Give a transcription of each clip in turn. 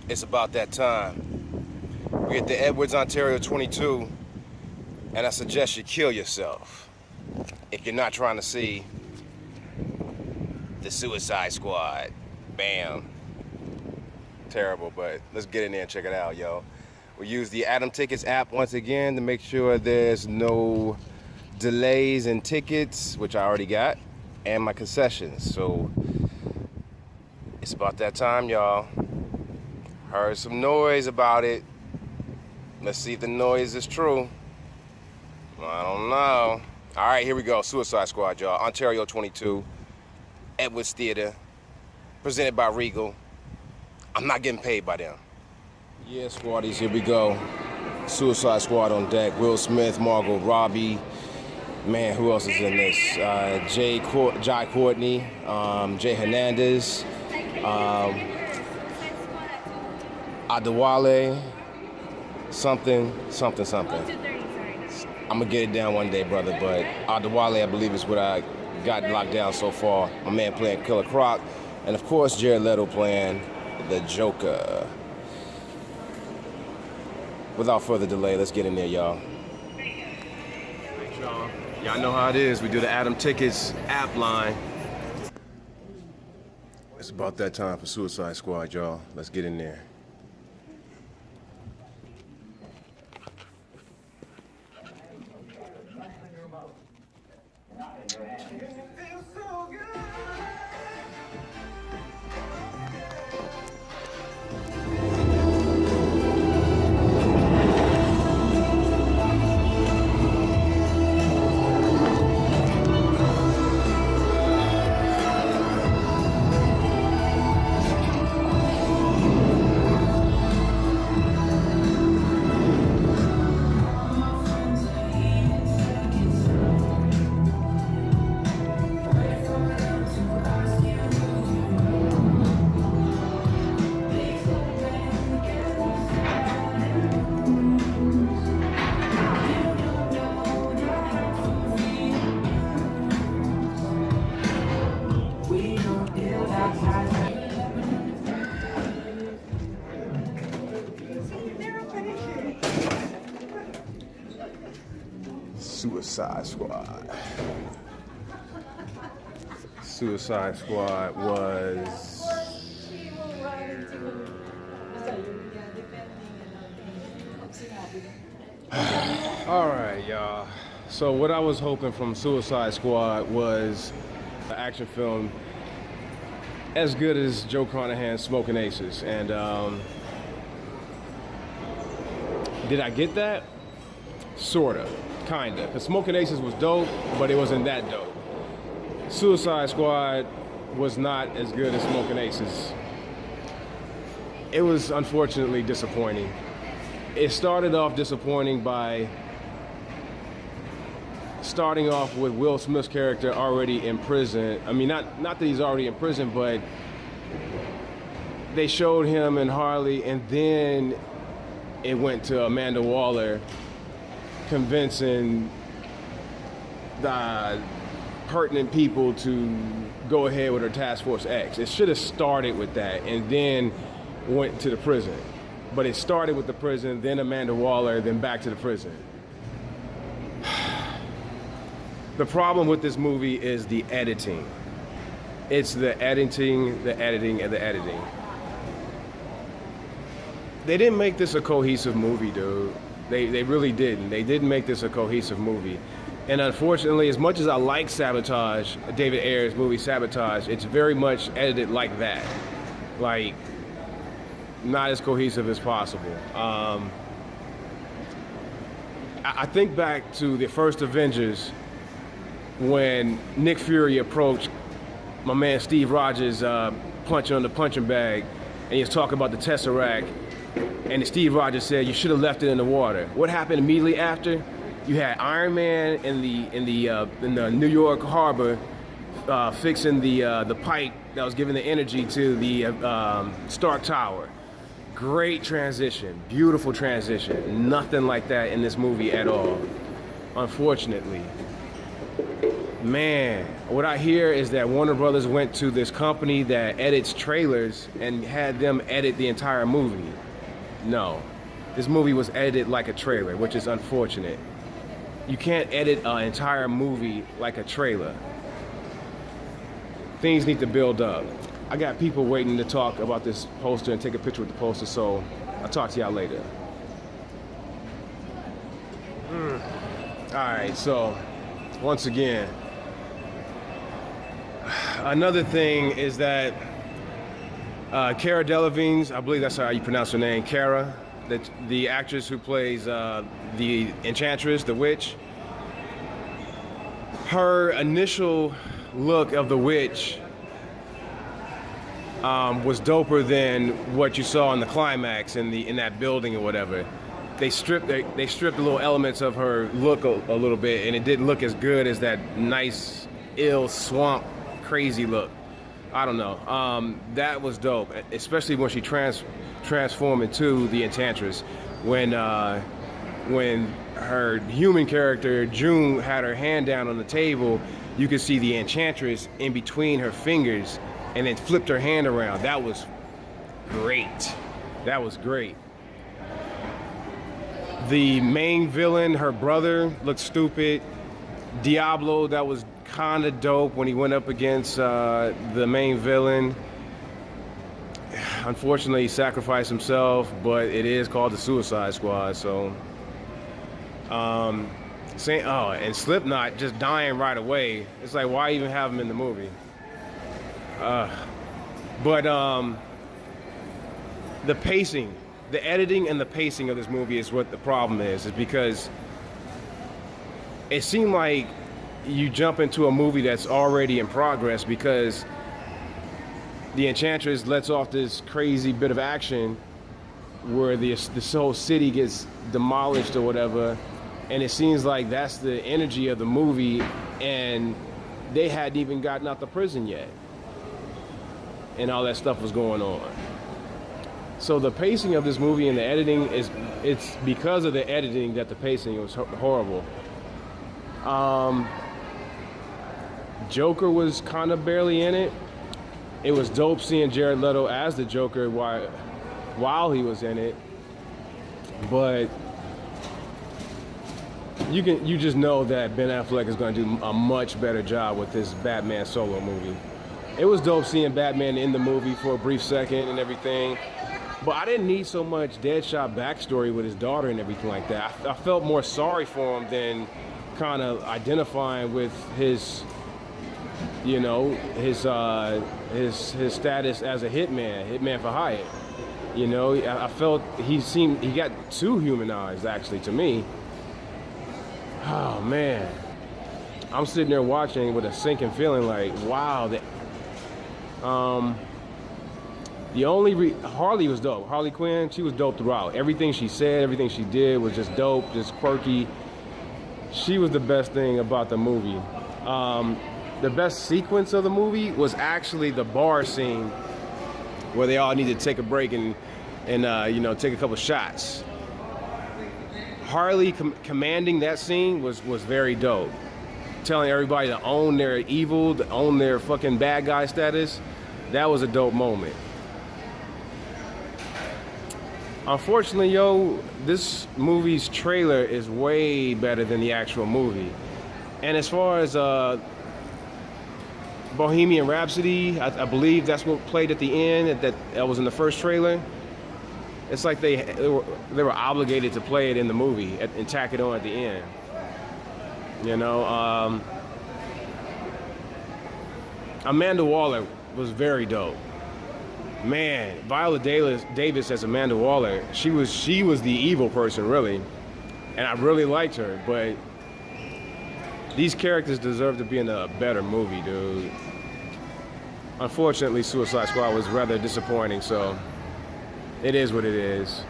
It's about that time. We're at the Edwards, Ontario 22, and I suggest you kill yourself if you're not trying to see the Suicide Squad. Bam. Terrible, but let's get in there and check it out, yo. We use the Atom Tickets app once again to make sure there's no delays in tickets, which I already got, and my concessions. So it's about that time, y'all. Heard some noise about it. Let's see if the noise is true. I don't know. All right, here we go. Suicide Squad, y'all. Ontario 22, Edwards Theater, presented by Regal. I'm not getting paid by them. Yeah, squaddies, here we go. Suicide Squad on deck. Will Smith, Margot Robbie. Man, who else is in this? Jai Courtney, Jay Hernandez, Adewale, something. I'm gonna get it down one day, brother, but Adewale, I believe, is what I got locked down so far. My man playing Killer Croc, and of course, Jared Leto playing the Joker. Without further delay, let's get in there, y'all. Thanks, y'all. Y'all know how it is. We do the Atom Tickets app line. It's about that time for Suicide Squad, y'all. Let's get in there. Suicide Squad. Suicide Squad was... All right, y'all. So what I was hoping from Suicide Squad was an action film as good as Joe Carnahan's Smoking Aces. And did I get that? Sorta. Kinda, because Smoking Aces was dope, but it wasn't that dope. Suicide Squad was not as good as Smoking Aces. It was unfortunately disappointing. It started off disappointing by starting off with Will Smith's character already in prison. I mean, not that he's already in prison, but they showed him and Harley, and then it went to Amanda Waller convincing the pertinent people to go ahead with her Task Force X. It should have started with that and then went to the prison. But it started with the prison, then Amanda Waller, then back to the prison. The problem with this movie is the editing. It's the editing, and the editing. They didn't make this a cohesive movie, dude. They really didn't. They didn't make this a cohesive movie. And unfortunately, as much as I like Sabotage, David Ayer's movie Sabotage, it's very much edited like that. Like, not as cohesive as possible. I think back to the first Avengers when Nick Fury approached my man Steve Rogers punching on the punching bag, and he was talking about the Tesseract. And Steve Rogers said, "You should have left it in the water." What happened immediately after? You had Iron Man in the New York harbor fixing the pipe that was giving the energy to the Stark Tower. Great transition, beautiful transition. Nothing like that in this movie at all, unfortunately. Man, what I hear is that Warner Brothers went to this company that edits trailers and had them edit the entire movie. No, this movie was edited like a trailer, which is unfortunate. You can't edit an entire movie like a trailer. Things need to build up. I got people waiting to talk about this poster and take a picture with the poster, so I'll talk to y'all later. All right, so once again, another thing is that Cara Delevingne's, I believe that's how you pronounce her name, Cara, the actress who plays the Enchantress, the witch. Her initial look of the witch was doper than what you saw in the climax in that building or whatever. They stripped the little elements of her look a little bit, and it didn't look as good as that nice, ill swamp, crazy look. I don't know. That was dope, especially when she transformed into the Enchantress. When her human character June had her hand down on the table, you could see the Enchantress in between her fingers, and then flipped her hand around. That was great. That was great. The main villain, her brother, looked stupid. Diablo, that was kind of dope when he went up against the main villain. Unfortunately, he sacrificed himself, but it is called the Suicide Squad, so. And Slipknot just dying right away. It's like, why even have him in the movie? But the pacing, the editing and the pacing of this movie is what the problem is because it seemed like you jump into a movie that's already in progress because the Enchantress lets off this crazy bit of action where this whole city gets demolished or whatever, and it seems like that's the energy of the movie, and they hadn't even gotten out the prison yet, and all that stuff was going on. So the pacing of this movie and the editing it's because of the editing that the pacing was horrible. Joker was kind of barely in it. It was dope seeing Jared Leto as the Joker while he was in it, but you just know that Ben Affleck is going to do a much better job with this Batman solo movie. It was dope seeing Batman in the movie for a brief second and everything, but I didn't need so much Deadshot backstory with his daughter and everything like that. I felt more sorry for him than kind of identifying with his, you know, his status as a hitman for hire. You know, I felt he got too humanized actually to me. Oh man, I'm sitting there watching with a sinking feeling like, wow. Harley was dope. Harley Quinn, she was dope throughout. Everything she said, everything she did was just dope, just quirky. She was the best thing about the movie. The best sequence of the movie was actually the bar scene where they all needed to take a break and you know, take a couple shots. Harley commanding that scene was very dope. Telling everybody to own their evil, to own their fucking bad guy status. That was a dope moment. Unfortunately, yo, this movie's trailer is way better than the actual movie. And as far as Bohemian Rhapsody, I believe that's what played at the end, that was in the first trailer. It's like they were obligated to play it in the movie and tack it on at the end. You know, Amanda Waller was very dope. Man, Viola Davis as Amanda Waller, she was the evil person, really. And I really liked her, but these characters deserve to be in a better movie, dude. Unfortunately, Suicide Squad was rather disappointing, so it is what it is.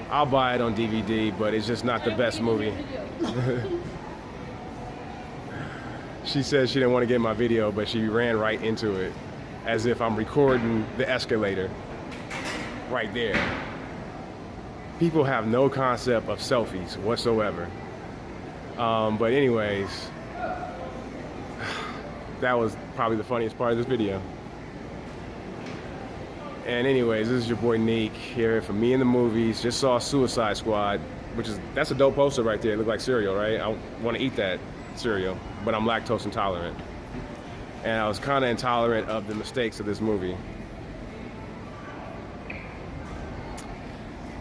I'll buy it on DVD, but it's just not the best movie. She said she didn't want to get my video, but she ran right into it, as if I'm recording the escalator right there. People have no concept of selfies whatsoever. But anyways, that was probably the funniest part of this video. And anyways, this is your boy Neek here for Me in the Movies. Just saw Suicide Squad, that's a dope poster right there. It looked like cereal, right? I want to eat that cereal, but I'm lactose intolerant. And I was kind of intolerant of the mistakes of this movie.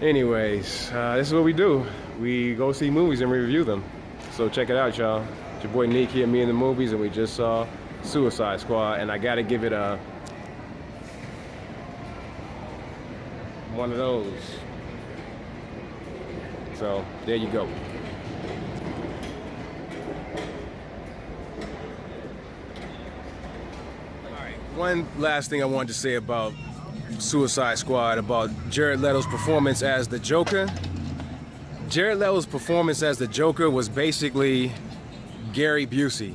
Anyways, this is what we do. We go see movies and review them. So check it out, y'all. It's your boy Neek here, Me in the Movies, and we just saw Suicide Squad, and I gotta give it a one of those. So there you go. Alright, one last thing I wanted to say about Suicide Squad, about Jared Leto's performance as the Joker. Jared Leto's performance as the Joker was basically Gary Busey.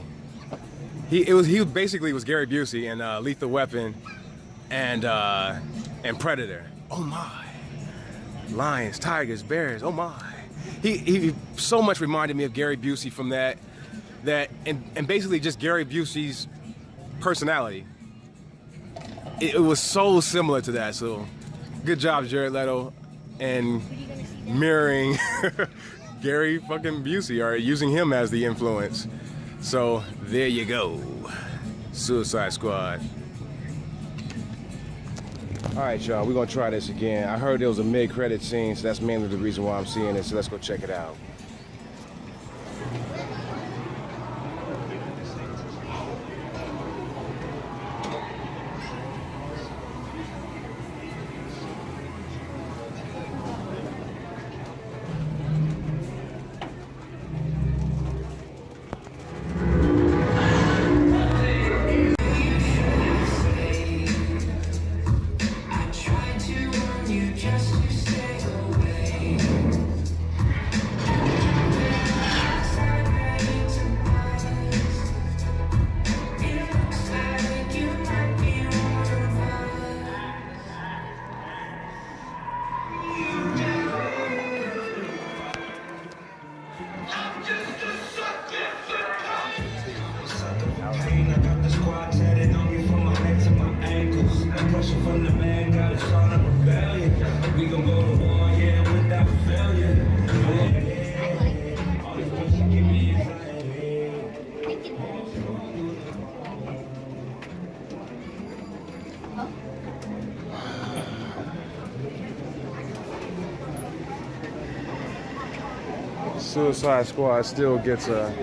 He basically was Gary Busey in Lethal Weapon and Predator. Oh my. Lions, tigers, bears, oh my. He so much reminded me of Gary Busey from that and basically just Gary Busey's personality. It was so similar to that, so good job, Jared Leto, and mirroring Gary fucking Busey, or using him as the influence. So there you go, Suicide Squad. All right, y'all, we're gonna try this again. I heard there was a mid-credit scene, so that's mainly the reason why I'm seeing it, so let's go check it out. Suicide Squad still gets a...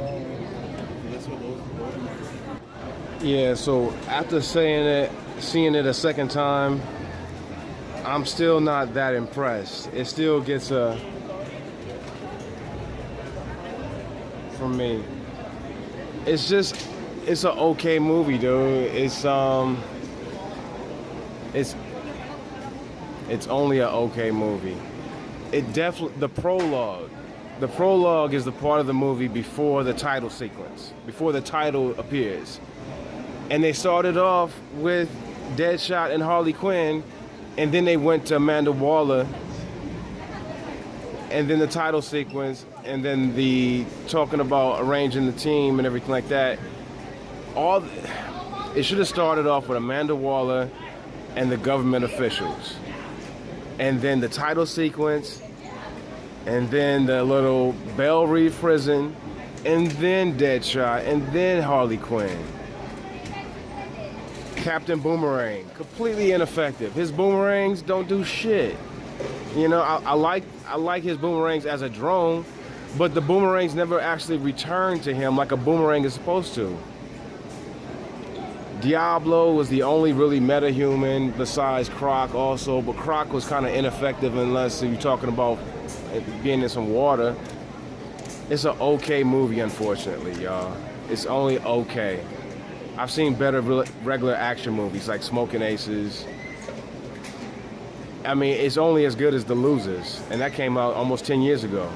Yeah, so after seeing it a second time, I'm still not that impressed. It still gets a... from me. It's an okay movie, dude. It's only an okay movie. It definitely, the prologue is the part of the movie before the title sequence, before the title appears. And they started off with Deadshot and Harley Quinn, and then they went to Amanda Waller, and then the title sequence, and then the talking about arranging the team and everything like that. It should have started off with Amanda Waller and the government officials, and then the title sequence, and then the little Belle Reeve prison, and then Deadshot, and then Harley Quinn. Captain Boomerang, completely ineffective. His boomerangs don't do shit. You know, I like his boomerangs as a drone, but the boomerangs never actually return to him like a boomerang is supposed to. Diablo was the only really meta-human besides Croc also, but Croc was kind of ineffective unless you're talking about being in some water. It's an okay movie, unfortunately, y'all. It's only okay. I've seen better regular action movies like Smoking Aces. I mean, it's only as good as The Losers, and that came out almost 10 years ago.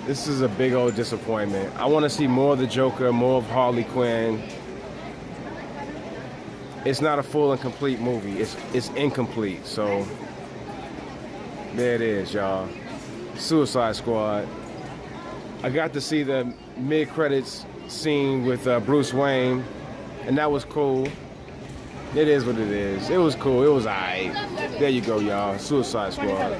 This is a big old disappointment. I want to see more of the Joker, more of Harley Quinn. It's not a full and complete movie. It's incomplete. So there it is, y'all. Suicide Squad. I got to see the mid-credits scene with Bruce Wayne, and that was cool. It is what it is. It was cool. It was alright. There you go, y'all. Suicide Squad.